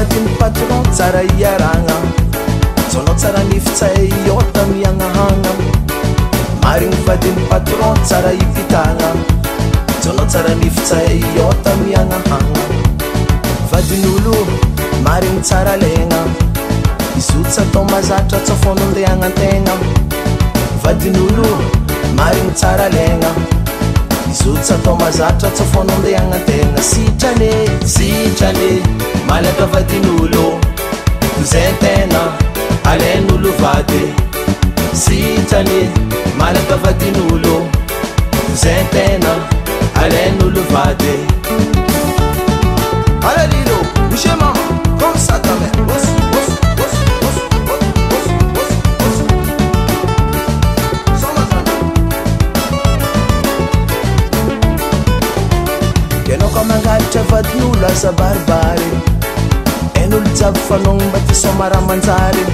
vadiny patron tsara iaragna zonao tsara nifitsay iota miagnahagna marigny vadiny patron tsara ipitagna zonao tsara nifitsay iota miagnahagna vadin'olo marigny tsara legna izotsy atao mazatra tsafono andeagnan-tegna vadin'olo marigny tsara legna izotsy atao mazatra tsafono andeagnan-tegna sitrane malaka vadin'olo zay tena alain'olo vady sitrane malaka vadin'olo zay tena alain'olo vady alalilo bouger maman comme ça ta mère mangalitra vadin'olo aza baribary ain'olo jiaby fanogny mba ty somara manjary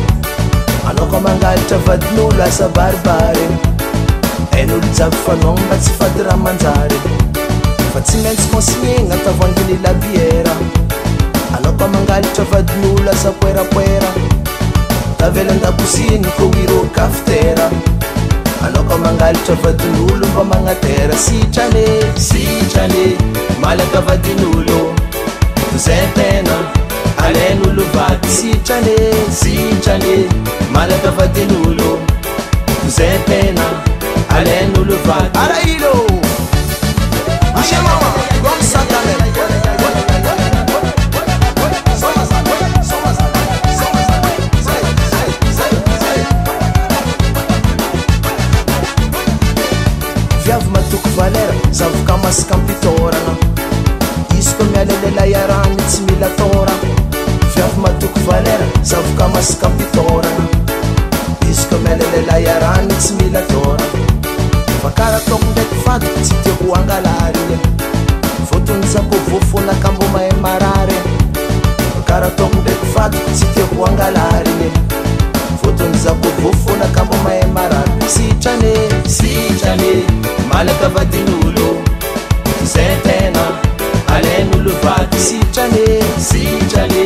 anao koa mangalitra vadin'olo aza baribary ain'olo jiaby fanogny mba tsy fady raha manjary fa tsy maintsy consignegna tavoanginy labiera anao koa mangalitra vadin'olo aza poerapoera tavelan-dakoziny ko iro kafitera anao koa mangalitra vadin'olo mba magnatera sitrane malaka vadin'olo zay tena alain'olo vady sitrane malaka vadin'olo zay tena alain'olo vady arailo bouger maman comme ça ta mère viavy matoko valera zavoka masaka ampitorana izy koa mialalela iarany tsy mila tora viavy matoko valera zavoka masaka ampitorana izy koa mialalela iarany tsy mila tora fa karaha ataoko ndraiky vadiko tsy tiako angalary fotony zako vofona kambo mahay marary fa karaha ataoko ndraiky vadiko tsy tiako angalary fotony zako vofona kambo mahay marary sitrane malaka vadin'olo zay tena alain'olo vady sitrane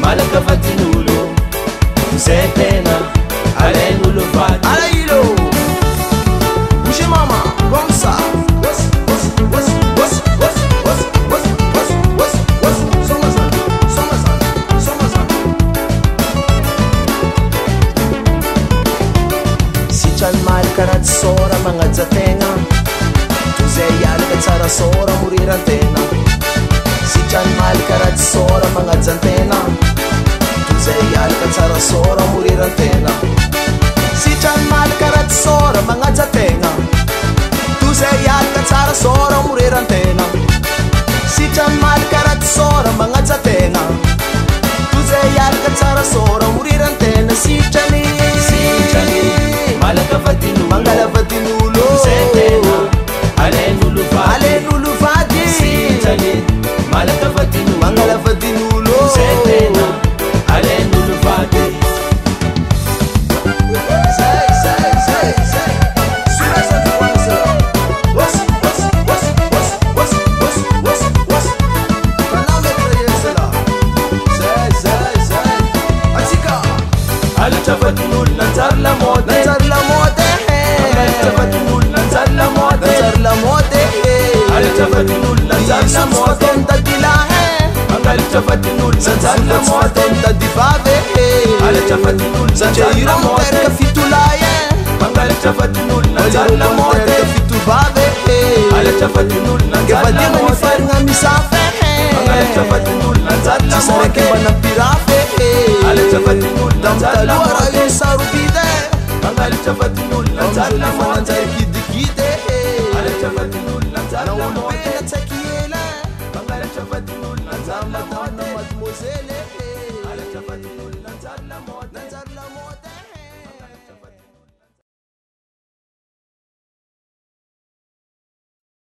malaka vadin'olo zay tena alain'olo vady alailo bouger maman comme ça sitrany malaka raha tsy sora magnajategna tozay alaka tsara sora moriran-tena sitrany malaka raha tsy sora magnajan-tena tozay alaka tsara sora moriran-tena sitrany malaka raha tsy sora magnajan-tena tozay alaka tsara sora moriran-tena sitrany malaka raha tsy sora magnajan-tena tozay alaka tsara sora moriran-tena sitrany malaka vadin'olo mangala vadin'olo zay tena alain'olo vady sitrane malaka vadin'olo mangala vadin'olo zay tena alain'olo vady alatra vadin'olo nanjary lamode alatra vadin'olo nanjary lamode alatra vadin'olo nanjary lamode alatra vadin'olo nanjary lamode alatra vadin'olo nanjary lamode alatra vadin'olo nanjary lamode alatra vadin'olo nanjary lamode alatra vadin'olo nanjary lamode alatra vadin'olo nanjary lamode alatra vadin'olo nanjary lamode alatra vadin'olo nanjary lamode alatra vadin'olo nanjary lamode